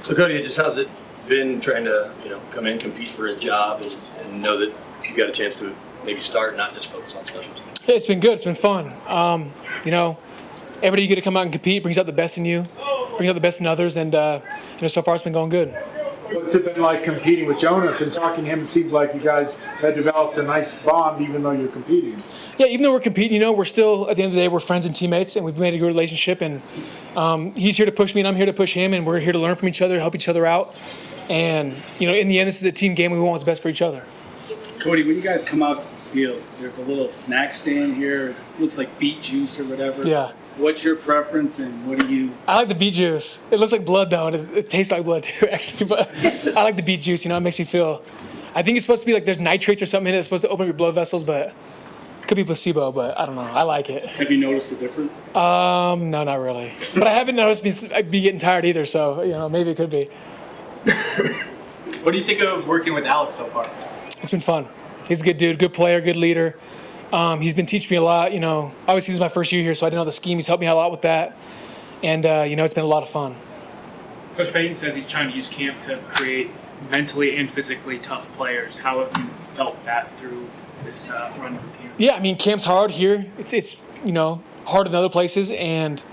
So Cody, just how's it been trying to come in, compete for a job, and know that you got a chance to maybe start, not just focus on special teams? Yeah, it's been good. It's been fun. Every day you get to come out and compete brings out the best in you, brings out the best in others, and so far it's been going good. What's it been like competing with Jonas and talking to him? It seems like you guys had developed a nice bond even though you're competing. Yeah, even though we're competing, we're still, at the end of the day, we're friends and teammates, and we've made a good relationship. And he's here to push me, and I'm here to push him, and we're here to learn from each other, help each other out. And, in the end, this is a team game. We want what's best for each other. Cody, when you guys come out to the field, there's a little snack stand here. It looks like beet juice or whatever. Yeah. What's your preference, and what do you? I like the beet juice. It looks like blood, though, and it tastes like blood, too, actually. But I like the beet juice. It makes me feel – I think it's supposed to be like there's nitrates or something in it. It's supposed to open up your blood vessels, but – could be placebo, but I don't know. I like it. Have you noticed the difference? No, not really. But I haven't noticed I'd be getting tired either, so, maybe it could be. What do you think of working with Alex so far? It's been fun. He's a good dude, good player, good leader. He's been teaching me a lot. Obviously this is my first year here, so I didn't know the scheme. He's helped me out a lot with that. And, it's been a lot of fun. Coach Payton says he's trying to use camp to create mentally and physically tough players. How have you felt that through this run of the team? Yeah, camp's hard here. It's hard in other places, and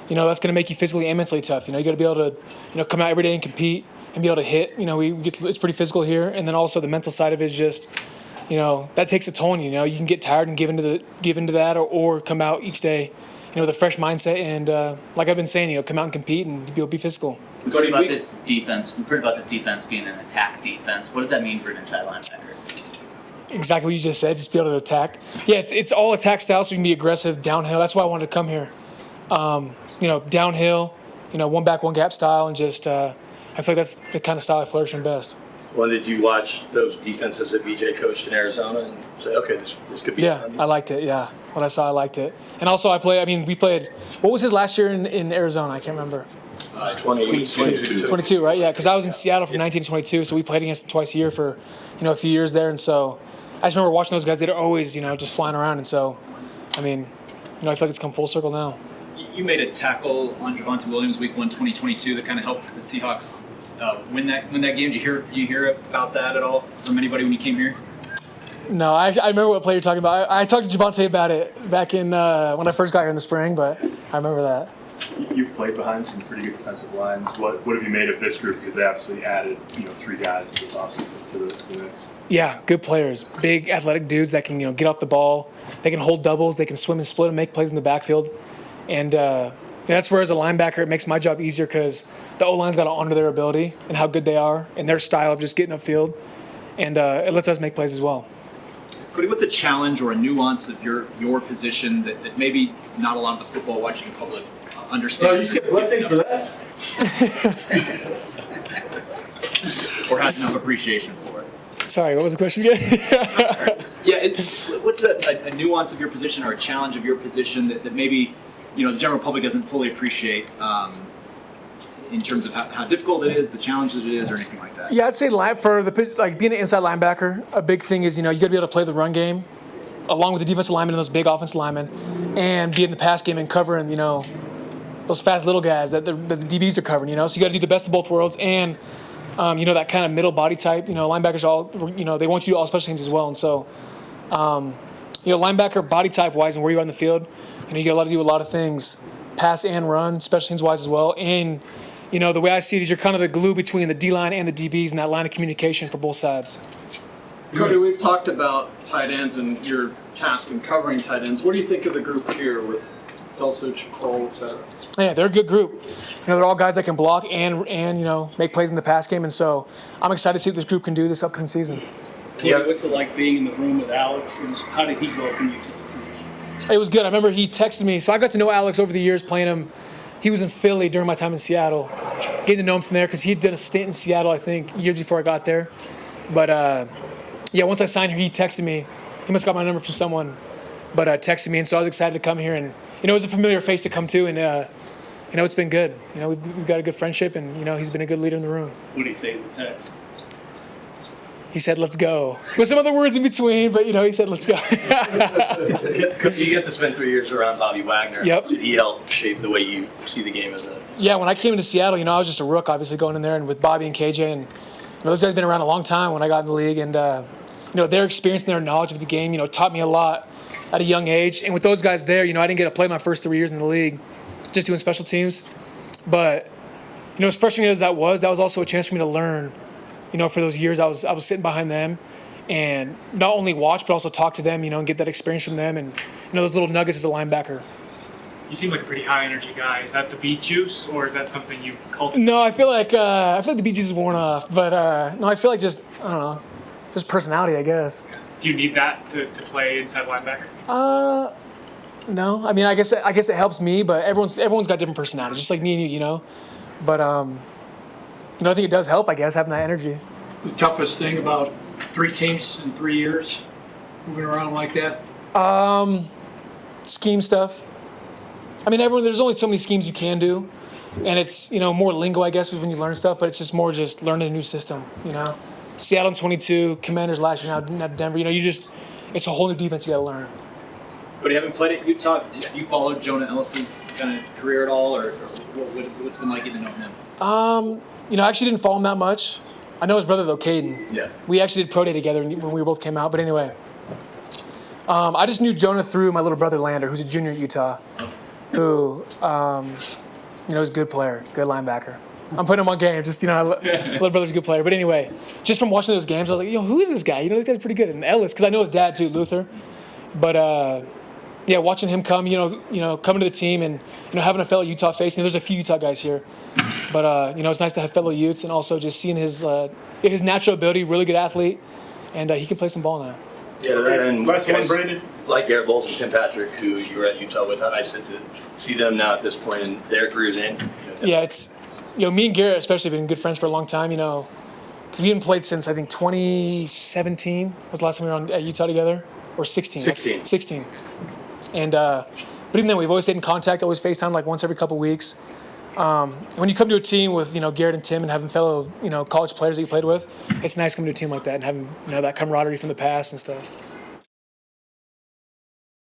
that's going to make you physically and mentally tough. You got to be able to come out every day and compete and be able to hit. It's pretty physical here, and then also the mental side of it is just that takes a toll on you. You can get tired and give into that, or come out each day with a fresh mindset and like I've been saying, come out and compete and be physical. We've heard about this defense. We've heard about this defense being an attack defense. What does that mean for an inside linebacker? Exactly what you just said, just be able to attack. Yeah, it's all attack style, so you can be aggressive downhill. That's why I wanted to come here. Downhill, one back, one gap style, and just I feel like that's the kind of style I flourish in best. Well, did you watch those defenses that BJ coached in Arizona and say, okay, this could be fun? I liked it, yeah. What I saw, I liked it. And also we played, what was his last year in Arizona? I can't remember. 22, right? Yeah, because I was in Seattle from 19 to 22, so we played against them twice a year for, a few years there. And so I just remember watching those guys. They're always, just flying around. And so, I feel like it's come full circle now. You made a tackle on Javonte Williams week 1, 2022 that kind of helped the Seahawks win that game. Did you hear about that at all from anybody when you came here? No, I remember what play you're talking about. I talked to Javonte about it back in when I first got here in the spring, but I remember that. You've played behind some pretty good defensive lines. What have you made of this group? Because they absolutely added 3 guys this offseason to the mix. Yeah, good players, big athletic dudes that can get off the ball. They can hold doubles. They can swim and split and make plays in the backfield. And that's where, as a linebacker, it makes my job easier because the O-line's got to honor their ability and how good they are and their style of just getting upfield. And it lets us make plays as well. Cody, what's a challenge or a nuance of your position that maybe not a lot of the football watching public understands? You get blessing for this? Or has enough appreciation for it? Sorry, what was the question again? Yeah, what's a nuance of your position or a challenge of your position that maybe the general public doesn't fully appreciate in terms of how difficult it is, the challenge that it is, or anything like that? Yeah, I'd say for being an inside linebacker, a big thing is you got to be able to play the run game along with the defensive linemen and those big offensive linemen, and be in the pass game and covering those fast little guys that the DBs are covering. So you got to do the best of both worlds and that kind of middle body type. Linebackers all they want you to do all special teams as well, and so linebacker body type wise and where you are on the field, you got to do a lot of things, pass and run, special teams wise as well. And the way I see it is you're kind of the glue between the D-line and the DBs and that line of communication for both sides. Cody, we've talked about tight ends and your task in covering tight ends. What do you think of the group here with Dulcich, Cole, etc.? Yeah, they're a good group. They're all guys that can block and make plays in the pass game, and so I'm excited to see what this group can do this upcoming season. Cody, what's it like being in the room with Alex, and how did he welcome you to the team? It was good. I remember he texted me. So I got to know Alex over the years playing him. He was in Philly during my time in Seattle. Getting to know him from there because he did a stint in Seattle, I think, years before I got there. But, once I signed here, he texted me. He must have got my number from someone, but texted me. And so I was excited to come here. And, it was a familiar face to come to. And, it's been good. We've got a good friendship, and, he's been a good leader in the room. What did he say in the text? He said, "Let's go." With some other words in between, but he said, "Let's go." You get to spend 3 years around Bobby Wagner. Yep. Did he help shape the way you see the game as a Yeah, when I came into Seattle, I was just a rook, obviously going in there, and with Bobby and KJ, and those guys have been around a long time when I got in the league, and their experience and their knowledge of the game, taught me a lot at a young age. And with those guys there, I didn't get to play my first 3 years in the league, just doing special teams. But as frustrating as that was also a chance for me to learn. For those years, I was sitting behind them, and not only watch but also talk to them, and get that experience from them, and those little nuggets as a linebacker. You seem like a pretty high energy guy. Is that the beat juice, or is that something you cultivate? No, I feel like the beat juice is worn off, but no, I feel like just personality, I guess. Do you need that to play inside linebacker? No. I mean, I guess it helps me, but everyone's got different personalities, just like me and you, But I think it does help, I guess, having that energy. The toughest thing about 3 teams in 3 years, moving around like that? Scheme stuff. I mean, there's only so many schemes you can do, and it's more lingo, I guess, when you learn stuff. But it's just more just learning a new system. Seattle in 22, Commanders last year, now Denver. It's a whole new defense you got to learn. But you haven't played at Utah. Have you followed Jonah Ellis's kind of career at all, or what's it been like getting to know him? I actually didn't follow him that much. I know his brother though, Caden. Yeah. We actually did pro day together when we both came out. But anyway, I just knew Jonah through my little brother Lander, who's a junior at Utah, who is a good player, good linebacker. I'm putting him on game. Just little brother's a good player. But anyway, just from watching those games, I was like, who is this guy? This guy's pretty good. And Ellis, because I know his dad too, Luther. But yeah, watching him come, coming to the team and having a fellow Utah face. There's a few Utah guys here, but it's nice to have fellow Utes, and also just seeing his natural ability, really good athlete, and he can play some ball now. Yeah, to that end, Last one, guys Brandon. like Garrett Bowles and Tim Patrick, who you were at Utah with, how nice is it to see them now at this point in their careers and Yeah, it's me and Garrett especially have been good friends for a long time. Because we haven't played since I think 2017 was the last time we were at Utah together, or 16. 16. And but even then, we've always stayed in contact. Always FaceTime like once every couple weeks. When you come to a team with Garrett and Tim and having fellow college players that you played with, it's nice coming to a team like that and having that camaraderie from the past and stuff.